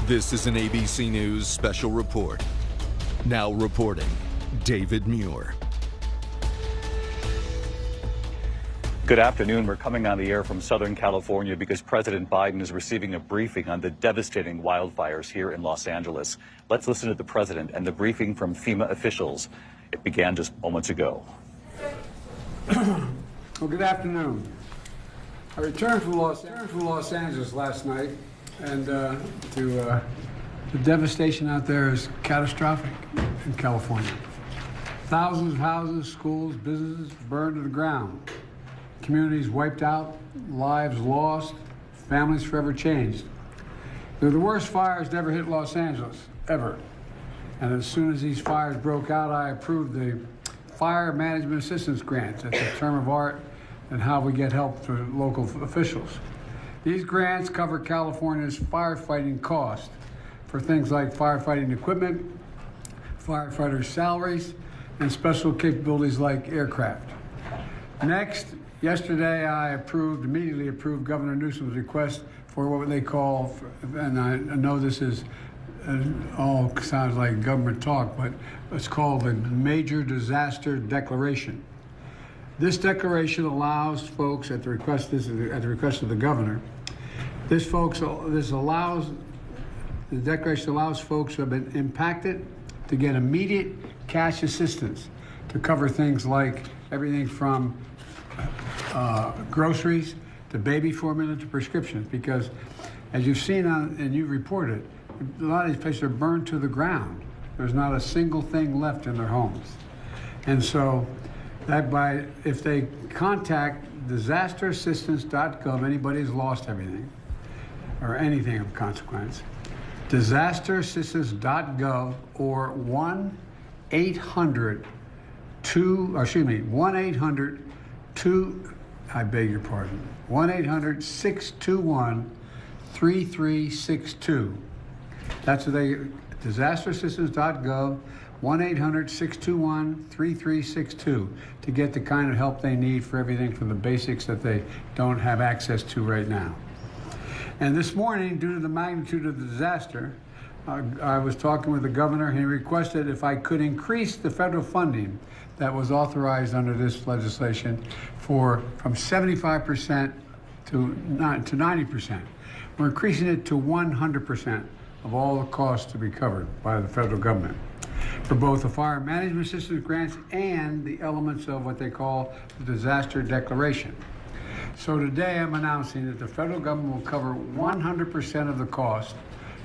This is an ABC News special report. Now reporting, David Muir. Good afternoon. We're coming on the air from Southern California because President Biden is receiving a briefing on the devastating wildfires here in Los Angeles. Let's listen to the president and the briefing from FEMA officials. It began just moments ago. Well, good afternoon. I returned from Los Angeles last night, and the devastation out there is catastrophic in California. Thousands of houses, schools, businesses burned to the ground. Communities wiped out, lives lost, families forever changed. They're the worst fires to ever hit Los Angeles, ever. And as soon as these fires broke out, I approved the Fire Management Assistance Grants. That's a term of art and how we get help to local officials. These grants cover California's firefighting costs for things like firefighting equipment, firefighters' salaries, and special capabilities like aircraft. Next, yesterday I immediately approved Governor Newsom's request for what they call, and I know this is all sounds like government talk, but it's called the Major Disaster Declaration. This declaration allows folks, at the request of the governor, the declaration allows folks who have been impacted to get immediate cash assistance to cover things like everything from groceries to baby formula to prescriptions, because as you've seen and you've reported, a lot of these places are burned to the ground. There's not a single thing left in their homes. And so if they contact disasterassistance.gov, anybody who's lost everything or anything of consequence, disasterassistance.gov or 1-800-621-3362. That's what disasterassistance.gov, 1-800-621-3362 to get the kind of help they need for everything from the basics that they don't have access to right now. And this morning, due to the magnitude of the disaster, I was talking with the governor, and he requested if I could increase the federal funding that was authorized under this legislation from 75% to 90%. We're increasing it to 100% of all the costs to be covered by the federal government for both the fire management assistance grants and the elements of what they call the disaster declaration. So today I'm announcing that the federal government will cover 100% of the cost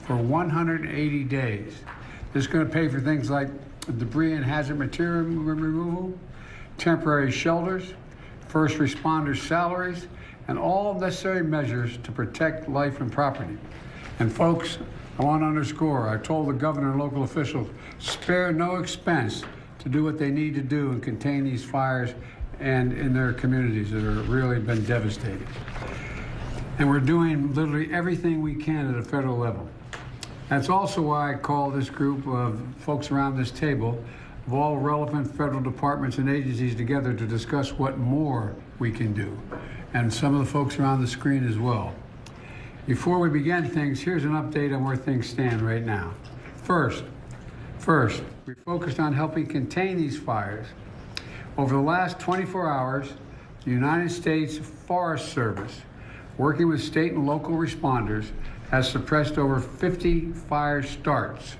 for 180 days. This is going to pay for things like debris and hazard material removal, temporary shelters, first responders' salaries, and all necessary measures to protect life and property. And folks, I want to underscore, I told the governor and local officials, spare no expense to do what they need to do and contain these fires and in their communities that have really been devastating. And we're doing literally everything we can at a federal level. That's also why I call this group of folks around this table of all relevant federal departments and agencies together to discuss what more we can do. And some of the folks around the screen as well. Before we begin things, here's an update on where things stand right now. First, we focused on helping contain these fires. Over the last 24 hours, the United States Forest Service, working with state and local responders, has suppressed over 50 fire starts.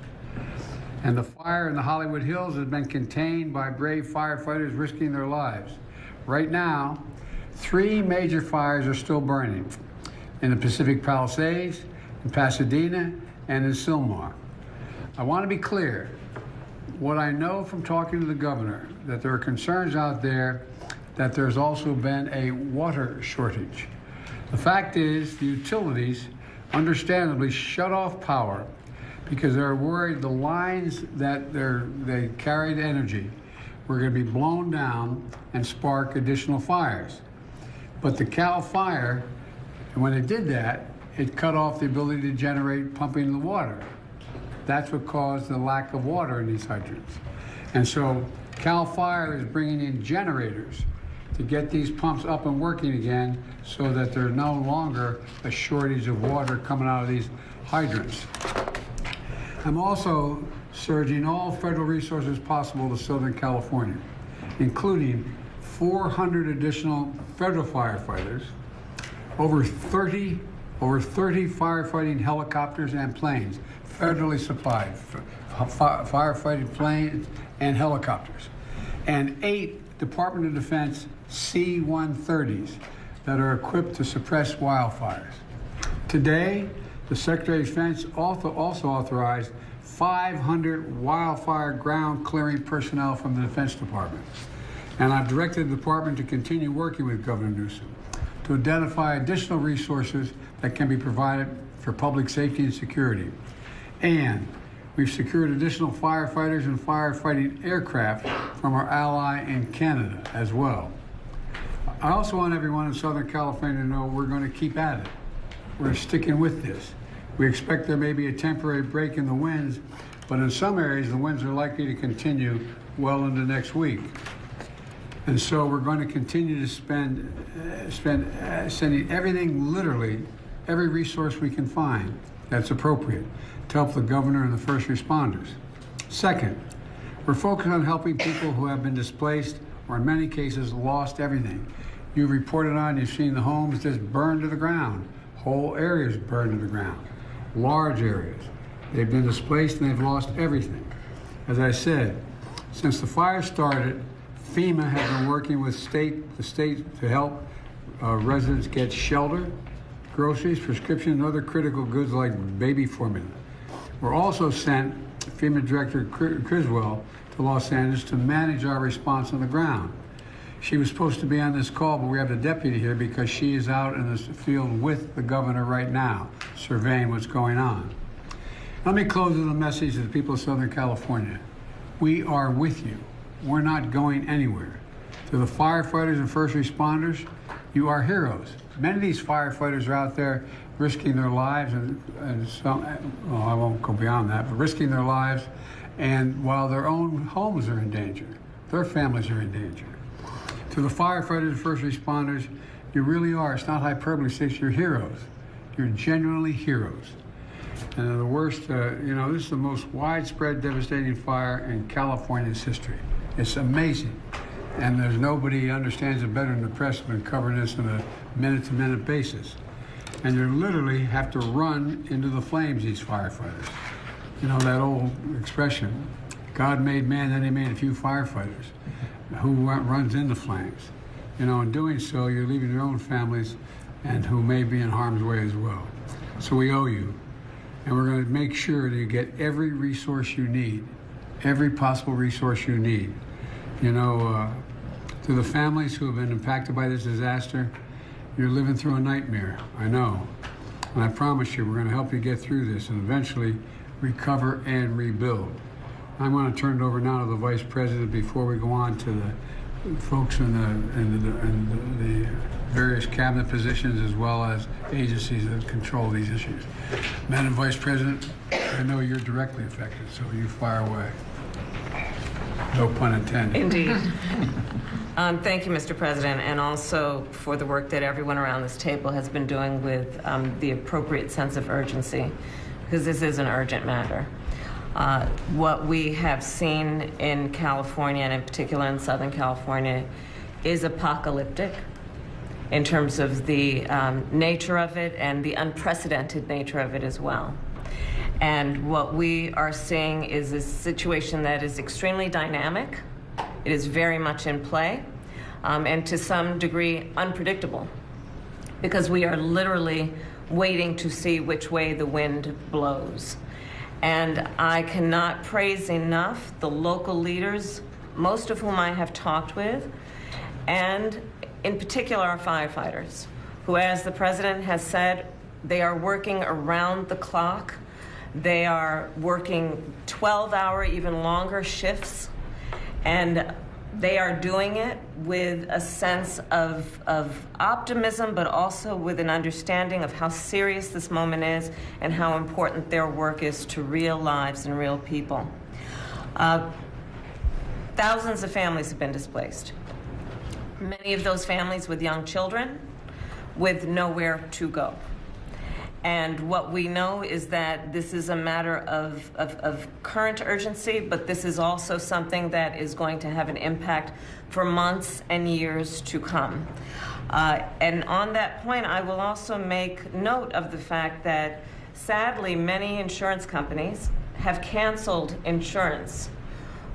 And the fire in the Hollywood Hills has been contained by brave firefighters risking their lives. Right now, 3 major fires are still burning in the Pacific Palisades, in Pasadena, and in Sylmar. I want to be clear. What I know from talking to the governor, that there are concerns out there that there's also been a water shortage. The fact is, the utilities understandably shut off power because they're worried the lines that they carried energy were going to be blown down and spark additional fires. But the Cal Fire, and when it did that, it cut off the ability to generate pumping the water. That's what caused the lack of water in these hydrants. And so Cal Fire is bringing in generators to get these pumps up and working again so that there's no longer a shortage of water coming out of these hydrants. I'm also surging all federal resources possible to Southern California, including 400 additional federal firefighters, over 30 firefighting helicopters and planes, federally supplied firefighting planes and helicopters, and 8 Department of Defense C-130s that are equipped to suppress wildfires. Today, the Secretary of Defense also authorized 500 wildfire ground clearing personnel from the Defense Department. And I've directed the department to continue working with Governor Newsom to identify additional resources that can be provided for public safety and security. And we've secured additional firefighters and firefighting aircraft from our ally in Canada as well. I also want everyone in Southern California to know we're going to keep at it. We're sticking with this. We expect there may be a temporary break in the winds, but in some areas the winds are likely to continue well into next week. And so we're going to continue to sending everything, literally, every resource we can find that's appropriate to help the governor and the first responders. Second, we're focused on helping people who have been displaced or in many cases lost everything. You've reported on, you've seen the homes just burned to the ground, whole areas burned to the ground, large areas. They've been displaced and they've lost everything. As I said, since the fire started, FEMA has been working with the state to help residents get shelter, groceries, prescriptions, and other critical goods like baby formula. We're also sent FEMA Director Criswell to Los Angeles to manage our response on the ground. She was supposed to be on this call, but we have the deputy here because she is out in the field with the governor right now, surveying what's going on. Let me close with a message to the people of Southern California. We are with you. We're not going anywhere. To the firefighters and first responders, you are heroes. Many of these firefighters are out there risking their lives, and some, well, I won't go beyond that, but risking their lives, and while their own homes are in danger, their families are in danger. To the firefighters and first responders, you really are, it's not hyperbole, you're heroes. You're genuinely heroes. And the worst, this is the most widespread, devastating fire in California's history. It's amazing. And there's nobody understands it better than the press have been covering this on a minute-to-minute basis. And you literally have to run into the flames, these firefighters. You know that old expression, God made man, then he made a few firefighters. Who runs into flames? You know, in doing so, you're leaving your own families and who may be in harm's way as well. So we owe you. And we're going to make sure that you get every resource you need, every possible resource you need. You know, to the families who have been impacted by this disaster, you're living through a nightmare, I know. And I promise you, we're going to help you get through this and eventually recover and rebuild. I'm going to turn it over now to the Vice President before we go on to the folks in the various cabinet positions as well as agencies that control these issues. Madam Vice President, I know you're directly affected, so you fire away. No pun intended. Indeed. Thank you, Mr. President, and also for the work that everyone around this table has been doing with the appropriate sense of urgency, because this is an urgent matter. What we have seen in California, and in particular in Southern California, is apocalyptic in terms of the nature of it and the unprecedented nature of it as well. And what we are seeing is a situation that is extremely dynamic. It is very much in play, and to some degree unpredictable, because we are literally waiting to see which way the wind blows. And I cannot praise enough the local leaders, most of whom I have talked with, and in particular our firefighters, who, as the President has said, they are working around the clock. They are working 12-hour, even longer shifts, and they are doing it with a sense of optimism, but also with an understanding of how serious this moment is and how important their work is to real lives and real people. Thousands of families have been displaced. Many of those families with young children with nowhere to go. And what we know is that this is a matter of current urgency, but this is also something that is going to have an impact for months and years to come. And on that point, I will also make note of the fact that, sadly, many insurance companies have canceled insurance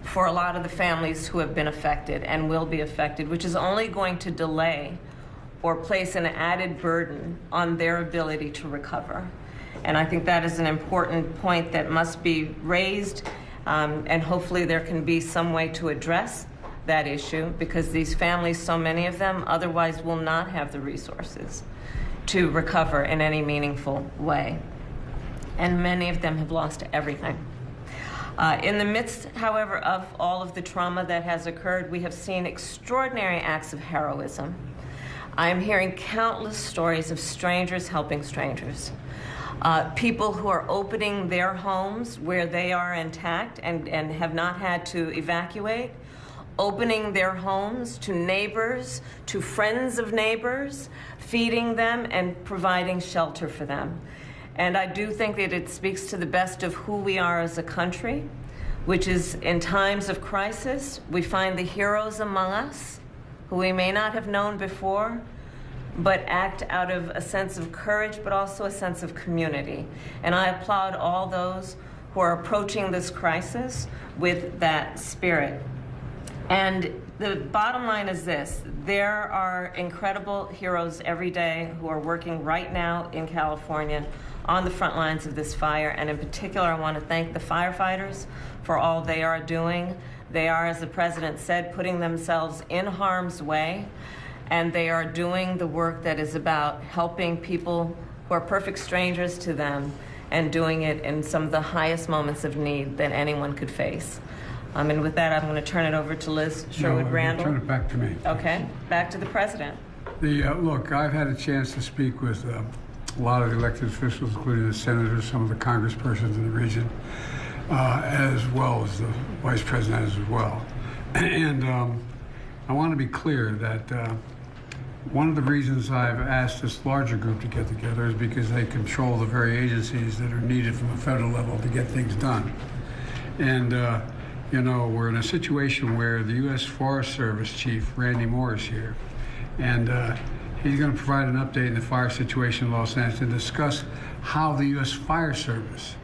for a lot of the families who have been affected and will be affected, which is only going to delay or place an added burden on their ability to recover. And I think that is an important point that must be raised, and hopefully there can be some way to address that issue, because these families, so many of them, otherwise will not have the resources to recover in any meaningful way. And many of them have lost everything. In the midst, however, of all of the trauma that has occurred, we have seen extraordinary acts of heroism. I am hearing countless stories of strangers helping strangers. People who are opening their homes where they are intact and have not had to evacuate, opening their homes to neighbors, to friends of neighbors, feeding them and providing shelter for them. And I do think that it speaks to the best of who we are as a country, which is in times of crisis, we find the heroes among us who we may not have known before, but act out of a sense of courage, but also a sense of community. And I applaud all those who are approaching this crisis with that spirit. And the bottom line is this: there are incredible heroes every day who are working right now in California on the front lines of this fire. And in particular, I want to thank the firefighters for all they are doing. They are, as the president said, putting themselves in harm's way, and they are doing the work that is about helping people who are perfect strangers to them, and doing it in some of the highest moments of need that anyone could face. And with that, I'm going to turn it over to Liz Sherwood-Randall. Turn it back to me. Okay, back to the president. Look, I've had a chance to speak with a lot of the elected officials, including the senators, some of the congresspersons in the region, as well as the vice president as well. And I want to be clear that one of the reasons I've asked this larger group to get together is because they control the very agencies that are needed from a federal level to get things done. And you know, we're in a situation where the U.S. Forest Service Chief, Randy Moore, is here. And he's going to provide an update in the fire situation in Los Angeles and discuss how the U.S. Fire Service,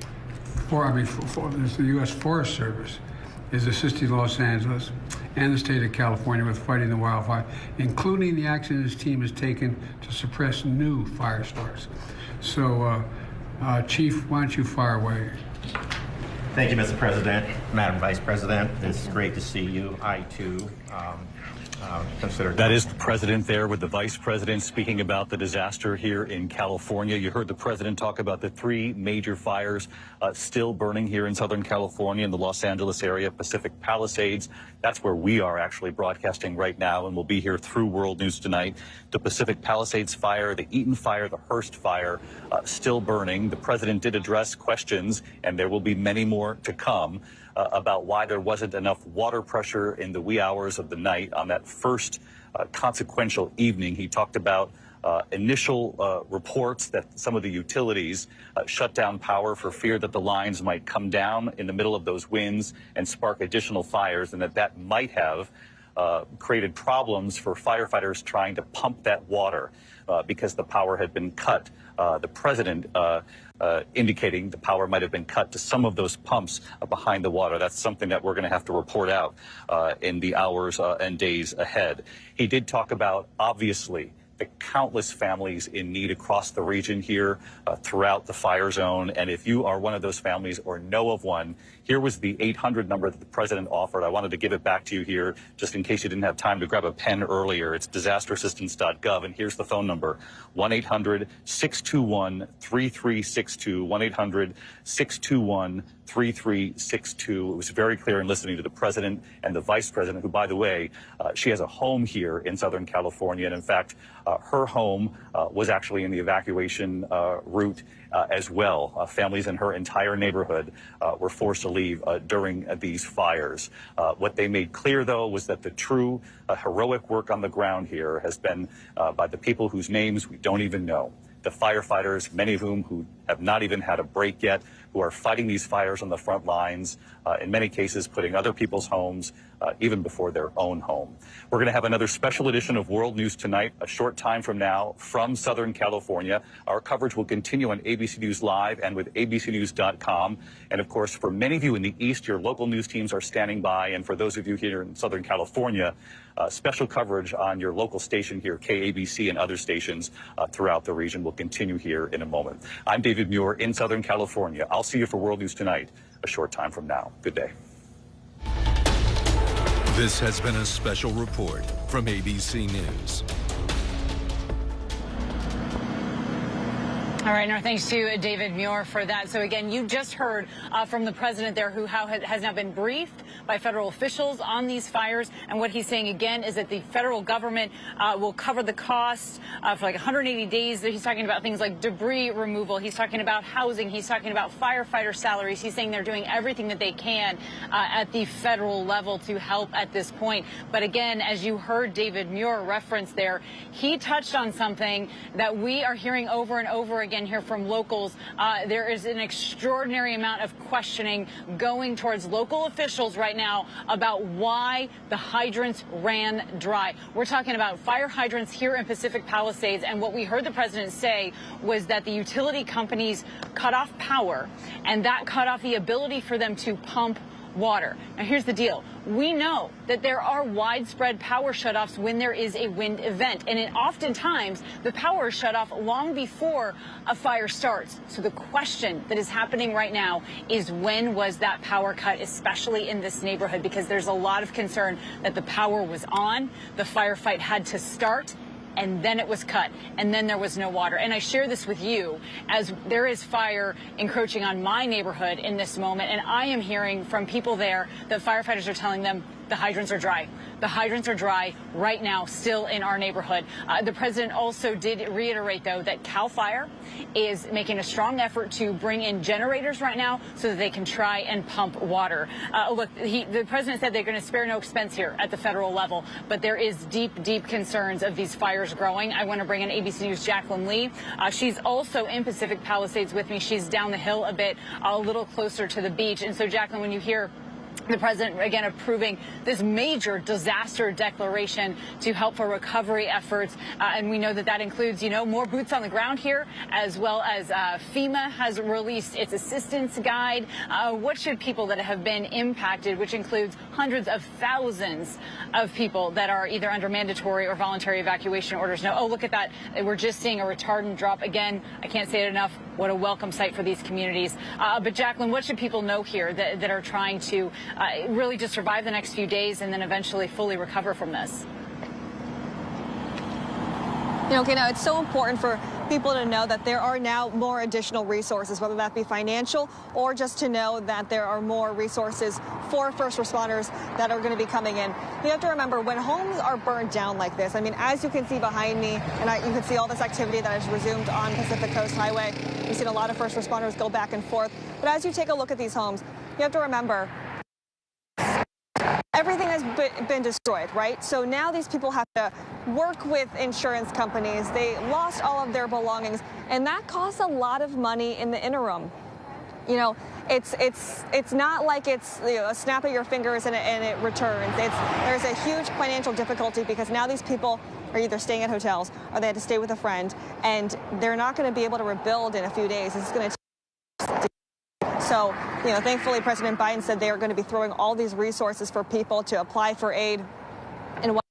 the U.S. Forest Service, is assisting Los Angeles and the state of California with fighting the wildfire, including the action his team has taken to suppress new fire starts. So, Chief, why don't you fire away? Thank you, Mr. President. Madam Vice President, it's great to see you. I, too, consider... That is the president there with the vice president speaking about the disaster here in California. You heard the president talk about the three major fires still burning here in Southern California in the Los Angeles area, Pacific Palisades. That's where we are actually broadcasting right now, and we'll be here through World News Tonight. The Pacific Palisades fire, the Eaton fire, the Hearst fire still burning. The president did address questions, and there will be many more to come, about why there wasn't enough water pressure in the wee hours of the night on that first consequential evening. He talked about initial reports that some of the utilities shut down power for fear that the lines might come down in the middle of those winds and spark additional fires, and that might have created problems for firefighters trying to pump that water because the power had been cut. The president indicating the power might have been cut to some of those pumps behind the water. That's something that we're going to have to report out in the hours and days ahead. He did talk about, obviously, the countless families in need across the region here throughout the fire zone. And if you are one of those families or know of one, here was the 800 number that the president offered. I wanted to give it back to you here just in case you didn't have time to grab a pen earlier. It's disasterassistance.gov, and here's the phone number, 1-800-621-3362, 1-800-621-3362. It was very clear in listening to the president and the vice president, who, by the way, she has a home here in Southern California. And in fact, her home was actually in the evacuation route as well. Families in her entire neighborhood were forced to leave during these fires. What they made clear, though, was that the true heroic work on the ground here has been by the people whose names we don't even know. the firefighters, many of whom who have not even had a break yet, who are fighting these fires on the front lines, in many cases putting other people's homes even before their own home. We're going to have another special edition of World News Tonight a short time from now from Southern California. Our coverage will continue on ABC News Live and with abcnews.com. And of course, for many of you in the East, your local news teams are standing by. And for those of you here in Southern California, special coverage on your local station here, KABC, and other stations throughout the region will continue here in a moment. I'm David Muir in Southern California. I'll see you for World News Tonight a short time from now. Good day. This has been a special report from ABC News. All right, and our thanks to David Muir for that. So again, you just heard from the president there who has now been briefed by federal officials on these fires. And what he's saying again is that the federal government will cover the cost for like 180 days. He's talking about things like debris removal. He's talking about housing. He's talking about firefighter salaries. He's saying they're doing everything that they can at the federal level to help at this point. But again, as you heard David Muir reference there, he touched on something that we are hearing over and over again here from locals. There is an extraordinary amount of questioning going towards local officials right now about why the hydrants ran dry. We're talking about fire hydrants here in Pacific Palisades, and what we heard the president say was that the utility companies cut off power, and that cut off the ability for them to pump water. Now, here's the deal. We know that there are widespread power shutoffs when there is a wind event, and oftentimes the power is shut off long before a fire starts. So the question that is happening right now is, when was that power cut, especially in this neighborhood? Because there's a lot of concern that the power was on, the firefight had to start, and then it was cut, and then there was no water. And I share this with you as there is fire encroaching on my neighborhood in this moment, and I am hearing from people there that firefighters are telling them the hydrants are dry. The hydrants are dry right now, still in our neighborhood. The president also did reiterate, though, that CAL FIRE is making a strong effort to bring in generators right now so that they can try and pump water. Look, the president said they're going to spare no expense here at the federal level, but there is deep, deep concerns of these fires growing. I want to bring in ABC News' Jacqueline Lee. She's also in Pacific Palisades with me. She's down the hill a bit, a little closer to the beach. And so, Jacqueline, when you hear the president again approving this major disaster declaration to help for recovery efforts, and we know that that includes, more boots on the ground here, as well as FEMA has released its assistance guide. What should people that have been impacted, which includes hundreds of thousands of people that are either under mandatory or voluntary evacuation orders, know? Oh, look at that. We're just seeing a retardant drop. Again, I can't say it enough. What a welcome sight for these communities. But Jacqueline, what should people know here that are trying to really just survive the next few days and then eventually fully recover from this? It's so important for people to know that there are now more additional resources, whether that be financial or just to know that there are more resources for first responders that are going to be coming in. You have to remember, when homes are burned down like this, as you can see behind me, and you can see all this activity that has resumed on Pacific Coast Highway. We've seen a lot of first responders go back and forth. But as you take a look at these homes, you have to remember, everything has been destroyed, right? So now these people have to work with insurance companies. They lost all of their belongings, and that costs a lot of money in the interim. It's not like it's a snap of your fingers and it returns. There's a huge financial difficulty because now these people are either staying at hotels or they had to stay with a friend, and they're not going to be able to rebuild in a few days. It's going to take. So, thankfully, President Biden said they are going to be throwing all these resources for people to apply for aid and what.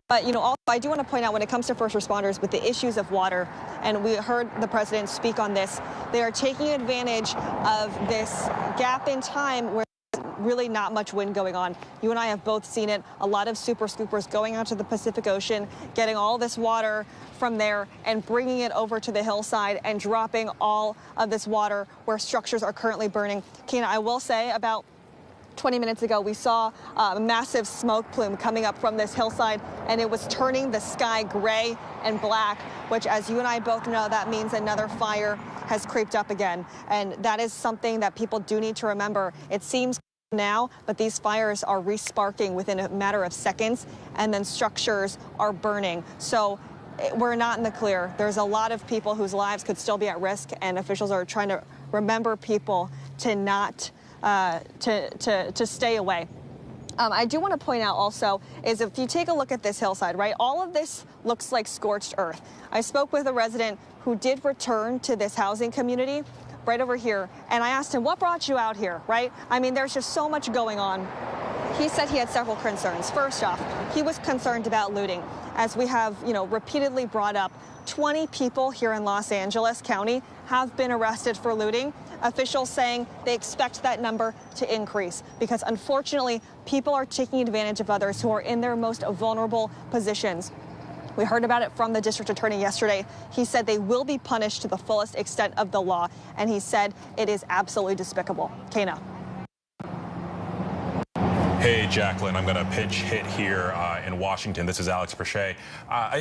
But, also, I do want to point out, when it comes to first responders with the issues of water, and we heard the president speak on this, they are taking advantage of this gap in time where there's really not much wind going on. You and I have both seen it. A lot of super scoopers going out to the Pacific Ocean, getting all this water from there and bringing it over to the hillside and dropping all of this water where structures are currently burning. Kena, I will say, about 20 minutes ago, we saw a massive smoke plume coming up from this hillside, and it was turning the sky gray and black, which, as you and I both know, that means another fire has creeped up again. And that is something that people do need to remember. It seems now, but these fires are resparking within a matter of seconds, and then structures are burning. So we're not in the clear. There's a lot of people whose lives could still be at risk, and officials are trying to remember people to not to stay away. I do want to point out also is if you take a look at this hillside, right, all of this looks like scorched earth. I spoke with a resident who did return to this housing community right over here, and I asked him, what brought you out here, right? I mean, there's just so much going on. He said he had several concerns. First off, he was concerned about looting. As we have, repeatedly brought up, 20 people here in Los Angeles County have been arrested for looting. Officials saying they expect that number to increase because, unfortunately, people are taking advantage of others who are in their most vulnerable positions. We heard about it from the district attorney yesterday. He said they will be punished to the fullest extent of the law, and he said it is absolutely despicable. Kana. Hey, Jacqueline, I'm going to pitch hit here in Washington. This is Alex Perche.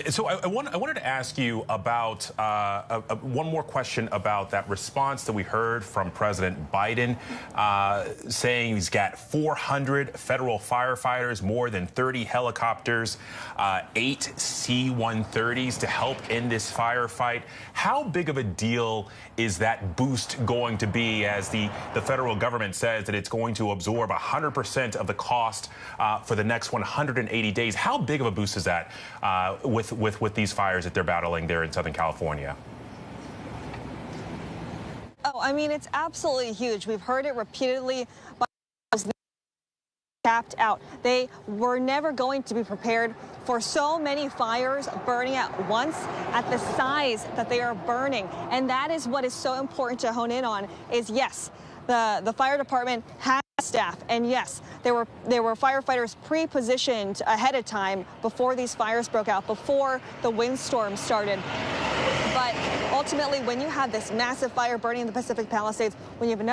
So I wanted to ask you about one more question about that response that we heard from President Biden saying he's got 400 federal firefighters, more than 30 helicopters, 8 C-130s to help end this firefight. How big of a deal is that boost going to be as the federal government says that it's going to absorb 100% of the cost for the next 180 days? How big of a boost is that with these fires that they're battling there in Southern California? Oh, I mean, it's absolutely huge. We've heard it repeatedly. Tapped out. They were never going to be prepared for so many fires burning at once at the size that they are burning. And that is what is so important to hone in on is, yes, the fire department has staff, and yes, there were firefighters pre-positioned ahead of time before these fires broke out, before the windstorm started. But ultimately, when you have this massive fire burning in the Pacific Palisades, when you have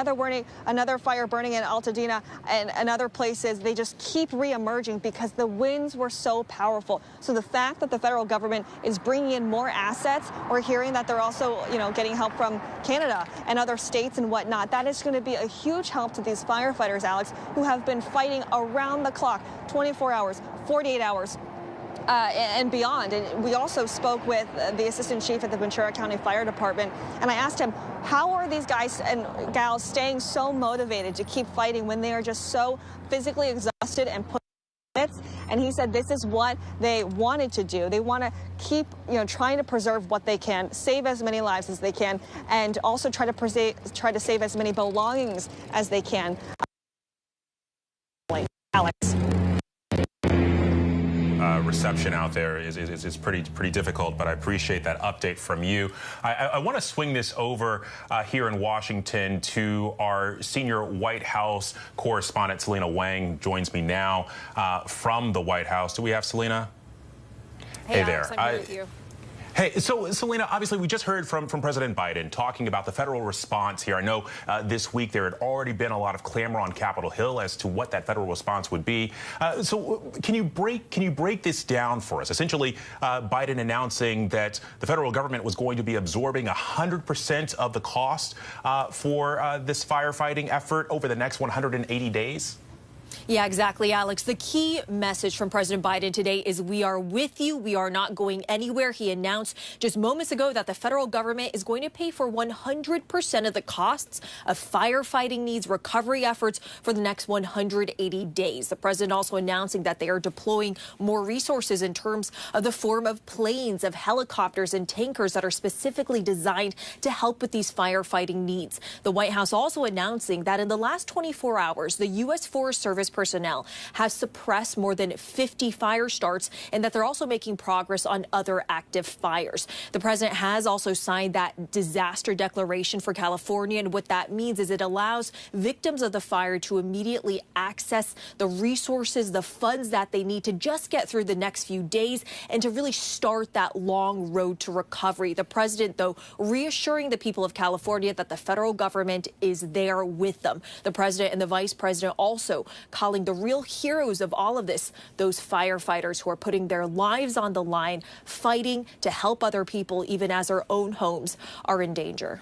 another fire burning in Altadena and other places, they just keep re-emerging because the winds were so powerful. So the fact that the federal government is bringing in more assets, we're hearing that they're also, getting help from Canada and other states and whatnot, that is going to be a huge help to these firefighters, Alex, who have been fighting around the clock, 24 hours, 48 hours. And beyond. And we also spoke with the assistant chief at the Ventura County Fire Department, and I asked him, how are these guys and gals staying so motivated to keep fighting when they are just so physically exhausted and put limits? And he said this is what they wanted to do. They want to keep, trying to preserve what they can, save as many lives as they can, and also try to save as many belongings as they can. Alex. Reception out there is pretty difficult, but I appreciate that update from you. I want to swing this over here in Washington to our senior White House correspondent, Selena Wang, joins me now from the White House. Do we have Selena? Hey Alex, there. I'm here with you. Hey, so Selena, obviously we just heard from President Biden talking about the federal response here. I know this week there had already been a lot of clamor on Capitol Hill as to what that federal response would be. So can you break this down for us? Essentially, Biden announcing that the federal government was going to be absorbing 100% of the cost for this firefighting effort over the next 180 days. Yeah, exactly, Alex. The key message from President Biden today is we are with you. We are not going anywhere. He announced just moments ago that the federal government is going to pay for 100% of the costs of firefighting needs, recovery efforts for the next 180 days. The president also announcing that they are deploying more resources in terms of the form of planes, of helicopters and tankers that are specifically designed to help with these firefighting needs. The White House also announcing that in the last 24 hours, the U.S. Forest Service personnel have suppressed more than 50 fire starts and that they're also making progress on other active fires. The president has also signed that disaster declaration for California, and what that means is it allows victims of the fire to immediately access the resources, the funds that they need to just get through the next few days and to really start that long road to recovery. The president, though, reassuring the people of California that the federal government is there with them. The president and the vice president also calling the real heroes of all of this those firefighters who are putting their lives on the line, fighting to help other people even as their own homes are in danger.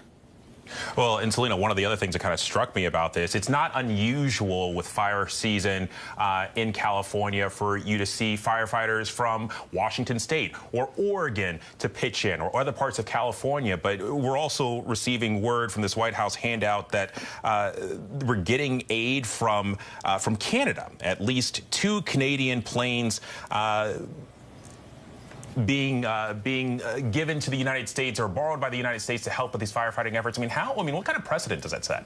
Well, and Selena, one of the other things that kind of struck me about this, it's not unusual with fire season in California for you to see firefighters from Washington State or Oregon to pitch in, or other parts of California. But we're also receiving word from this White House handout that we're getting aid from Canada. At least 2 Canadian planes being given to the United States or borrowed by the United States to help with these firefighting efforts. I mean, what kind of precedent does that set?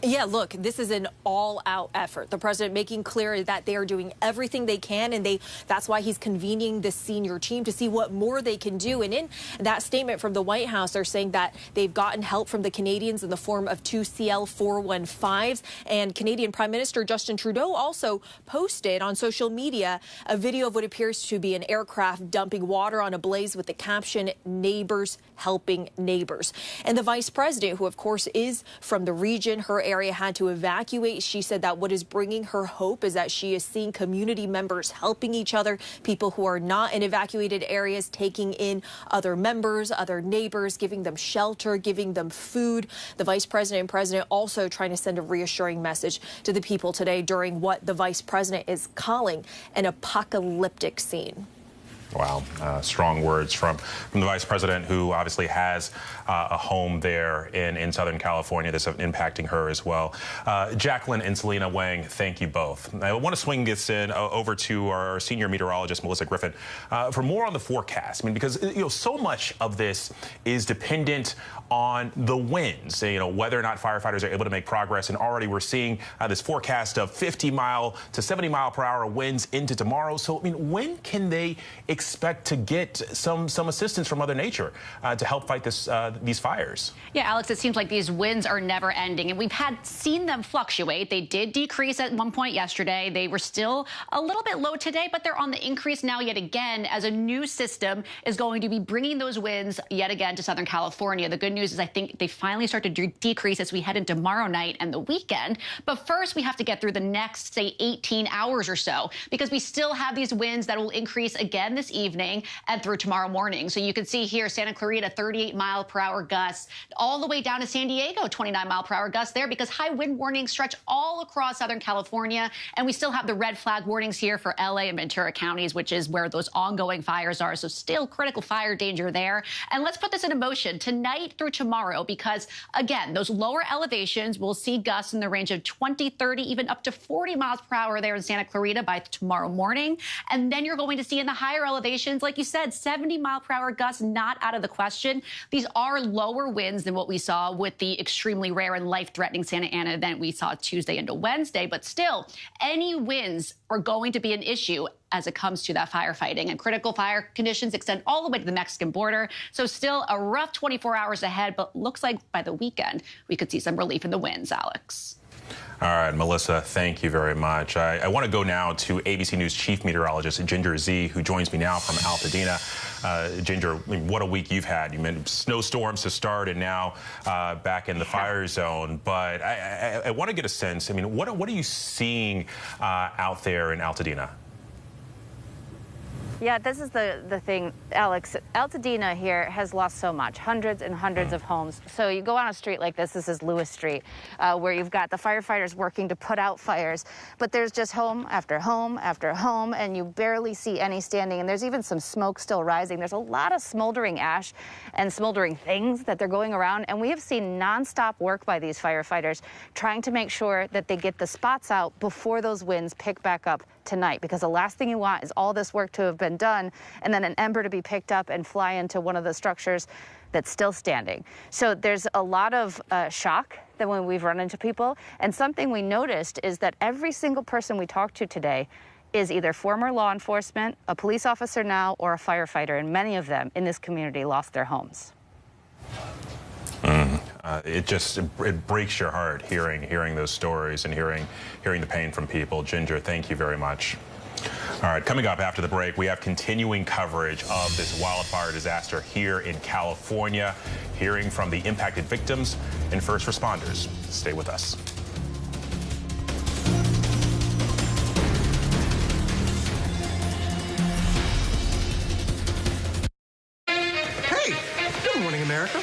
Yeah, look, this is an all-out effort. The president making clear that they are doing everything they can, and that's why he's convening the senior team to see what more they can do. And in that statement from the White House, they're saying that they've gotten help from the Canadians in the form of 2 CL-415s. And Canadian Prime Minister Justin Trudeau also posted on social media a video of what appears to be an aircraft dumping water on a blaze with the caption, "Neighbors helping neighbors." And the vice president, who of course is from the region, her area had to evacuate. She said that what is bringing her hope is that she is seeing community members helping each other, people who are not in evacuated areas taking in other members, other neighbors, giving them shelter, giving them food. The vice president and president also trying to send a reassuring message to the people today during what the vice president is calling an apocalyptic scene. Wow, strong words from the vice president, who obviously has a home there in Southern California. This is impacting her as well. Jacqueline and Selena Wang, thank you both. I want to swing this in over to our senior meteorologist, Melissa Griffin, for more on the forecast. I mean, because so much of this is dependent on the winds, whether or not firefighters are able to make progress. And already we're seeing this forecast of 50-mile to 70-mile-per-hour winds into tomorrow. So, I mean, when can they expect to get some assistance from Mother Nature to help fight these fires? Yeah, Alex, it seems like these winds are never ending, and we've seen them fluctuate. They did decrease at one point yesterday. They were still a little bit low today, but they're on the increase now yet again as a new system is going to be bringing those winds yet again to Southern California. The good news is I think they finally start to decrease as we head into tomorrow night and the weekend. But first, we have to get through the next, say, 18 hours or so, because we still have these winds that will increase again this evening and through tomorrow morning. So you can see here, Santa Clarita, 38-mile-per-hour gusts, all the way down to San Diego, 29-mile-per-hour gusts there, because high wind warnings stretch all across Southern California. And we still have the red flag warnings here for LA and Ventura counties, which is where those ongoing fires are. So still critical fire danger there. And let's put this into motion tonight through tomorrow, because again, those lower elevations will see gusts in the range of 20, 30, even up to 40 miles per hour there in Santa Clarita by tomorrow morning. And then you're going to see in the higher elevations, like you said, 70-mile-per-hour gusts not out of the question. These are lower winds than what we saw with the extremely rare and life-threatening Santa Ana event we saw Tuesday into Wednesday. But still, any winds are going to be an issue as it comes to that firefighting. And critical fire conditions extend all the way to the Mexican border. So still a rough 24 hours ahead, but looks like by the weekend, we could see some relief in the winds, Alex. All right, Melissa, thank you very much. I want to go now to ABC News chief meteorologist Ginger Zee, who joins me now from Altadena. Ginger, I mean, what a week you've had. You meant snowstorms to start and now back in the fire zone. But I want to get a sense, I mean, what are you seeing out there in Altadena? Yeah, this is the thing, Alex. Altadena here has lost so much, hundreds and hundreds of homes. So you go on a street like this is Lewis Street, where you've got the firefighters working to put out fires, but there's just home after home after home, and you barely see any standing, and there's even some smoke still rising. There's a lot of smoldering ash and smoldering things that they're going around, and we have seen nonstop work by these firefighters trying to make sure that they get the spots out before those winds pick back up tonight, because the last thing you want is all this work to have been done and then an ember to be picked up and fly into one of the structures that's still standing. So there's a lot of shock that when we've run into people, and something we noticed is that every single person we talked to today is either former law enforcement, a police officer now, or a firefighter, and many of them in this community lost their homes. It breaks your heart hearing those stories and hearing the pain from people. Ginger, thank you very much. All right, coming up after the break, we have continuing coverage of this wildfire disaster here in California, hearing from the impacted victims and first responders. Stay with us. Hey, good morning, America.